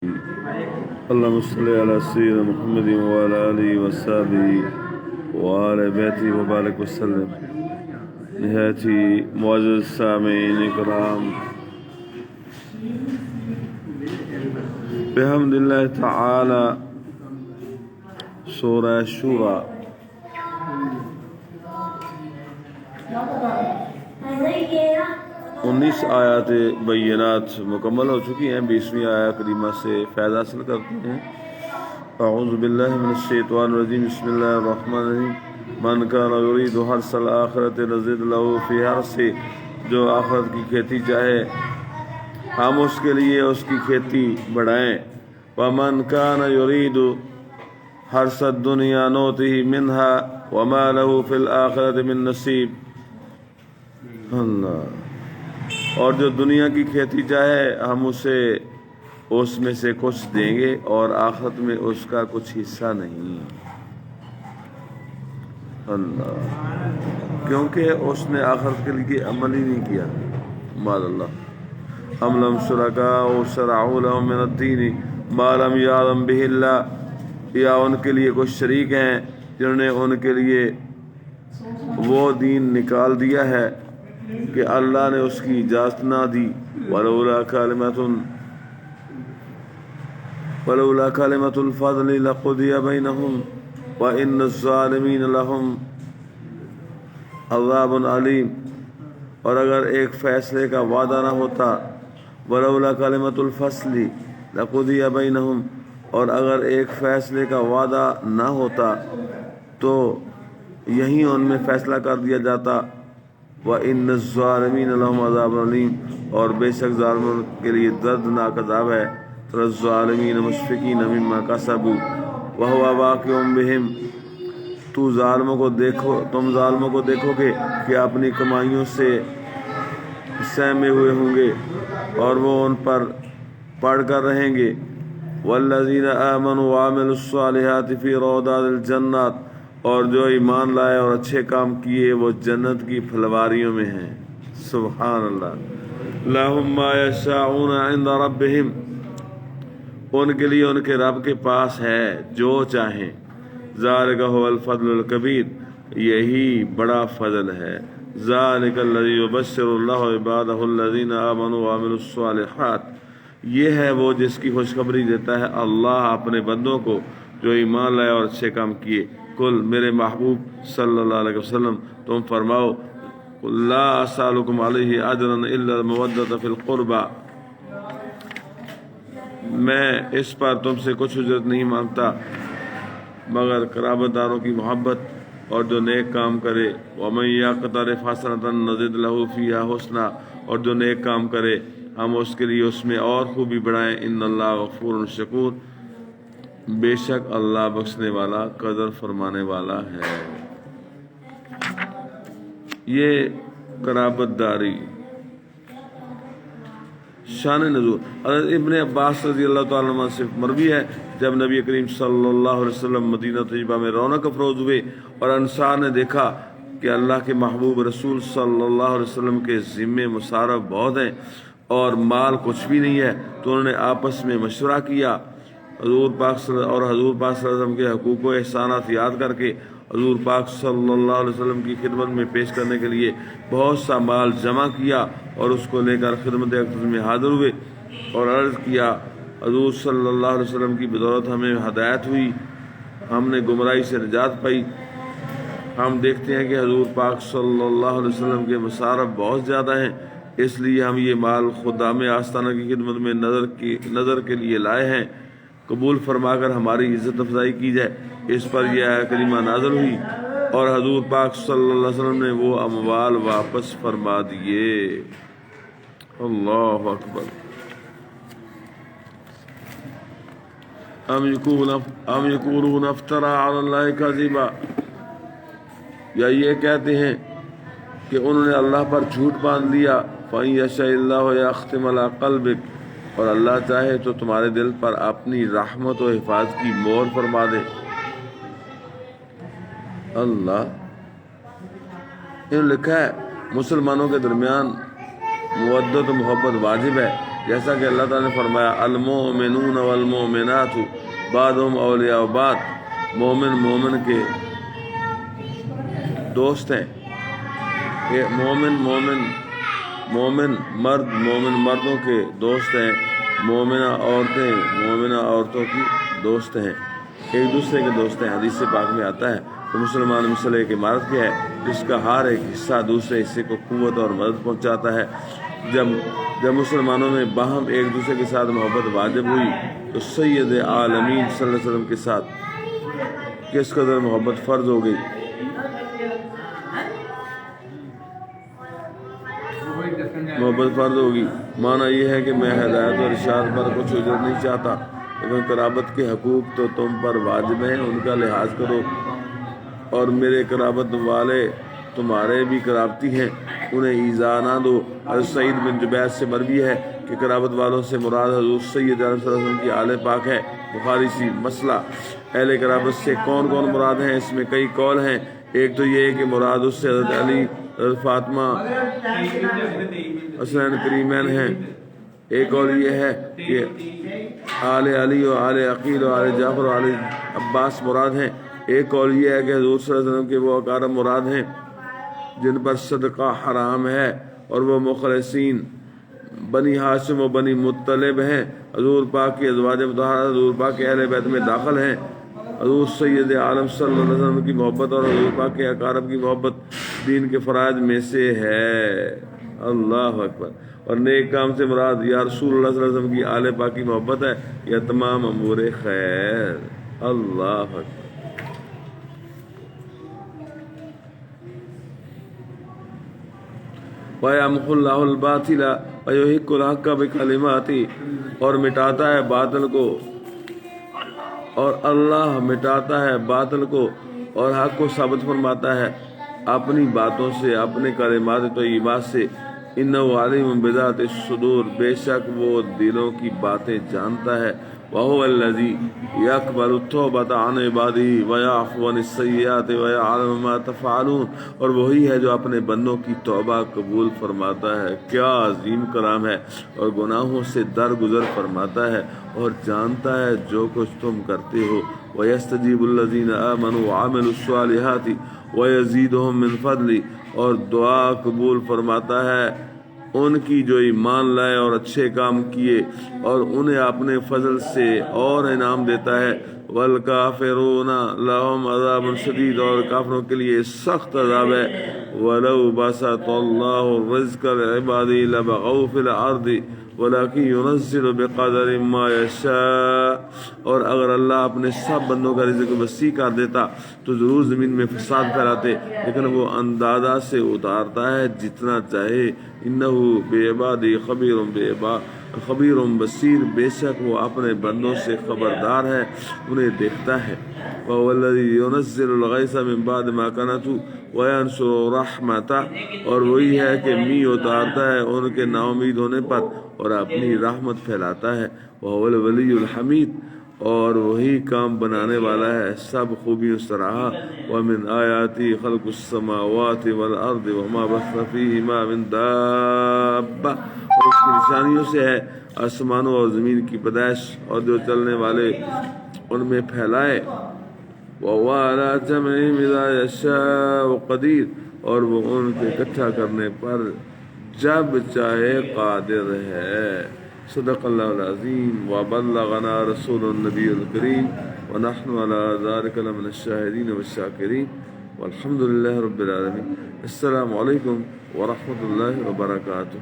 اللهم صل على سيدنا محمد وعلى آله وصحبه وعلى بيته وبارك وسلم. نهايتي معزز السامعين الكرام، بحمد الله تعالى سورہ شورى انیس آیات بینات مکمل ہو چکی ہیں. 20ویں آیہ کریمہ سے فیض حاصل کرتے ہیں. اعوذ باللہ من الشیطان الرجیم. بسم اللہ الرحمن الرحیم. من کان یرید حرث الآخرۃ نزد لہ فی حرثہ، جو آخرت کی کھیتی چاہے ہم اس کے لیے اس کی کھیتی بڑھائیں. ومن کان یرید حرث الدنیا نؤتہ منہا وما لہ فی الآخرۃ من نصیب. اللہ. اور جو دنیا کی کھیتی چاہے ہم اسے اس میں سے کچھ دیں گے اور آخرت میں اس کا کچھ حصہ نہیں. اللہ. کیونکہ اس نے آخرت کے لیے عمل ہی نہیں کیا. مال اللہ. ام لہم شرکاء شرعوا لہم من الدین ما لم یأذن بہ اللہ، یا ان کے لیے کچھ شریک ہیں جنہوں نے ان کے لیے وہ دین نکال دیا ہے کہ اللہ نے اس کی اجازت نہ دی. ولولا کلمۃ الفضل لقضی بینہم وان الظالمین لہم عذاب علیم. اور اگر ایک فیصلے کا وعدہ نہ ہوتا، ولولا کلمۃ الفصل لقضی بینہم، اور اگر ایک فیصلے کا وعدہ نہ ہوتا تو یہیں ان میں فیصلہ کر دیا جاتا. وَإِنَّ الظَّالِمِينَ لَهُمْ عَذَابٌ عَلِيمٌ، اور بے شک ظالموں کے لیے دردناک عذاب ہے. تَرَى الظَّالِمِينَ مُشْفِقِينَ مِمَّا كَسَبُوا وَهُوَ وَاقِعٌ بِهِمْ. تم ظالموں کو دیکھو گے کہ اپنی کمائیوں سے سہمے ہوئے ہوں گے اور وہ ان پر پڑھ کر رہیں گے. وَالَّذِينَ آمَنُوا وَعَمِلُوا الصَّالِحَاتِ فِي رَوْضَاتِ الْجَنَّاتِ، اور جو ایمان لائے اور اچھے کام کیے وہ جنت کی پھلواریوں میں ہیں. سبحان اللہ. لَهُم مَّا يَشَاءُونَ عِندَ رَبِّهِمْ، ان کے لیے ان کے رب کے پاس ہے جو چاہیں. ذَلِكَ هُوَ الْفَضْلُ الْكَبِيرُ، یہی بڑا فضل ہے. ذَلِكَ الَّذِي يُبَشِّرُ اللَّهُ عِبَادَهُ الَّذِينَ آمَنُوا وَعَمِلُوا الصَّالِحَاتِ، یہ ہے وہ جس کی خوشخبری دیتا ہے اللہ اپنے بندوں کو جو ایمان لائے اور اچھے کام کیے. کل، میرے محبوب صلی اللہ علیہ وسلم، تم فرماؤ لا اسألکم علیہ اجرا الا المودۃ فی القربى، میں اس پر تم سے کچھ اجرت نہیں مانگتا مگر قرابت داروں کی محبت اور جو نیک کام کرے. ومن یقترف حسنۃ نزد لہ فیہا حسنا، اور جو نیک کام کرے ہم اس کے لیے اس میں اور خوبی بڑھائیں. ان اللہ غفور شکور، بے شک اللہ بخشنے والا قدر فرمانے والا ہے. یہ قرابت داری. شان نزول. حضرت ابن عباس رضی اللہ تعالیٰ عنہ سے مروی ہے، جب نبی کریم صلی اللہ علیہ وسلم مدینہ طیبہ میں رونق افروز ہوئے اور انصار نے دیکھا کہ اللہ کے محبوب رسول صلی اللہ علیہ وسلم کے ذمے مصارف بہت ہیں اور مال کچھ بھی نہیں ہے، تو انہوں نے آپس میں مشورہ کیا. حضور پاک صلی اللہ علیہ وسلم کے حقوق و احسانات یاد کر کے حضور پاک صلی اللہ علیہ وسلم کی خدمت میں پیش کرنے کے لیے بہت سا مال جمع کیا اور اس کو لے کر خدمت اقدس میں حاضر ہوئے اور عرض کیا حضور صلی اللہ علیہ وسلم کی بدولت ہمیں ہدایت ہوئی، ہم نے گمراہی سے نجات پائی. ہم دیکھتے ہیں کہ حضور پاک صلی اللہ علیہ وسلم کے مصارف بہت زیادہ ہیں، اس لیے ہم یہ مال خدام آستانہ کی خدمت میں نظر کے لیے لائے ہیں، قبول فرما کر ہماری عزت افزائی کی جائے. اس پر یہ آیہ کریمہ نازل ہوئی اور حضور پاک صلی اللہ علیہ وسلم نے وہ اموال واپس فرما دیے. اللہ اکبر. ام یقولون افترى علی اللہ کذبا، یا یہ کہتے ہیں کہ انہوں نے اللہ پر جھوٹ باندھ لیا. فَإِن يَشَإِ اللَّهُ يَخْتِمْ عَلَىٰ قَلْبِكَ، اور اللہ چاہے تو تمہارے دل پر اپنی رحمت و حفاظت کی مہر فرما دے. اللہ. انہوں نے لکھا ہے مسلمانوں کے درمیان مودت و محبت واجب ہے، جیسا کہ اللہ تعالیٰ نے فرمایا المؤمنون والمؤمنات بعضهم اولیاء بعض، مومن مومن کے دوست ہیں، مومن مرد مومن مردوں کے دوست ہیں، مومنہ عورتیں مومنہ عورتوں کی دوست ہیں، ایک دوسرے کے دوست ہیں۔ حدیث پاک میں آتا ہے کہ مسلمان مسئلہ ایک عمارت کے ہے جس کا ہر ایک حصہ دوسرے حصے کو قوت اور مدد پہنچاتا ہے۔ جب مسلمانوں میں باہم ایک دوسرے کے ساتھ محبت واجب ہوئی تو سید عالمین صلی اللہ علیہ وسلم کے ساتھ کس قدر محبت فرض ہو گئی۔ محبت فرض ہوگی معنی یہ ہے کہ میں ہدایت اور ارشاد پر کچھ اجرت نہیں چاہتا، لیکن قرابت کے حقوق تو تم پر واجب ہیں، ان کا لحاظ کرو، اور میرے قرابت والے تمہارے بھی قرابتی ہیں، انہیں ایذا نہ دو۔ حضرت سعید بن جبیر سے مروی ہے کہ قرابت والوں سے مراد حضور سید علیہ وسلم کی آل پاک ہے۔ بخاری سی مسئلہ اہل قرابت سے کون کون مراد ہیں، اس میں کئی قول ہیں۔ ایک تو یہ کہ مراد اس سے حضرت علی، حضرت فاطمہ، حسین کریمین ہیں۔ ایک اور یہ ہے کہ آل علی و آل عقیل و آل جعفر و آل عباس مراد ہیں۔ ایک اور یہ ہے کہ حضور صلی اللہ علیہ وسلم کے وہ اقارب مراد ہیں جن پر صدقہ حرام ہے، اور وہ مخلصین بنی ہاشم و بنی مطلب ہیں۔ حضور پاک کی ازواج مطہرات حضور پاک کے اہل بیت میں داخل ہیں۔ حضور سید عالم صلی اللہ علیہ وسلم کی محبت اور حضور پاک کے اقارب کی محبت دین کے فرائض میں سے ہے۔ اللہ اکبر۔ اور نیک کام سے مراد یا رسول اللہ صلی اللہ علیہ وسلم کی آل پاک کی محبت ہے یا تمام امور خیر۔ اللہ اکبر۔ وَيَمْحُو اللَّهُ الْبَاطِلَ وَيُحِقُّ الْحَقَّ بِكَلِمَاتِهِ، اور مٹاتا ہے باطل کو، اور اللہ مٹاتا ہے باطل کو اور حق کو ثابت فرماتا ہے اپنی باتوں سے، اپنے کلمات طیبات سے۔ اِنَّهُ عَلِیمٌ بِذَاتِ الصُّدُورِ، بے شک وہ دلوں کی باتیں جانتا ہے۔ وَهُوَ الَّذِي يَقْبَلُ التَّوْبَةَ عَنْ عِبَادِهِ وَيَعْفُو عَنِ السَّيِّئَاتِ وَيَعْلَمُ مَا تَفْعَلُونَ، اور وہی ہے جو اپنے بندوں کی توبہ قبول فرماتا ہے، کیا عظیم کلام ہے، اور گناہوں سے درگزر فرماتا ہے، اور جانتا ہے جو کچھ تم کرتے ہو۔ وَيَسْتَجِيبُ الَّذِينَ آمَنُوا وَعَمِلُوا الصَّالِحَاتِ وَيَزِيدُهُم مِّن فَضْلِهِ، اور دعا قبول فرماتا ہے ان کی جو ایمان لائے اور اچھے کام کیے، اور انہیں اپنے فضل سے اور انعام دیتا ہے۔ والکافرون لهم عذاب شدید، اور کافروں کے لیے سخت عذاب ہے۔ ولو بسط اللہ الرزق لعباده لبغوا فی الارض ولکن ينزل بقدر ما یشاء، اور اگر اللہ اپنے سب بندوں کا رزق وسیع کر دیتا تو ضرور زمین میں فساد پھیلاتے، لیکن وہ اندازہ سے اتارتا ہے جتنا چاہے۔ انہ بعبادہ خبیر بصیر، بے شک وہ اپنے بندوں سے خبردار ہے، انہیں دیکھتا ہے۔ وهو الذی ينزل الغیث من بعد ما قنطوا وینشر رحمتہ، اور وہی ہے کہ می اتارتا ہے ان کے نا امید ہونے پر اور اپنی رحمت پھیلاتا ہے۔ وهو الولی الحمید، اور وہی کام بنانے والا ہے سب خوبیوں سے رہا۔ ومن آیاتی خلق السماوات والارض وما بث فیہما من دابہ، اور اس کی نشانیوں سے ہے آسمانوں اور زمین کی پیدائش اور جو چلنے والے ان میں پھیلائے۔ وَهُوَ عَلَىٰ جَمْعِهِمْ إِذَا يَشَاءُ قَدِيرٌ، اور وہ ان کے اکٹھا کرنے پر جب چاہے قادر ہے۔ صدق اللہ العظیم وبلغنا رسول النبی الکریم ونحن على ذلك لمن الشاہدین والشاکرین والحمد للہ رب العالمین۔ السلام علیکم ورحمۃ اللہ وبرکاتہ۔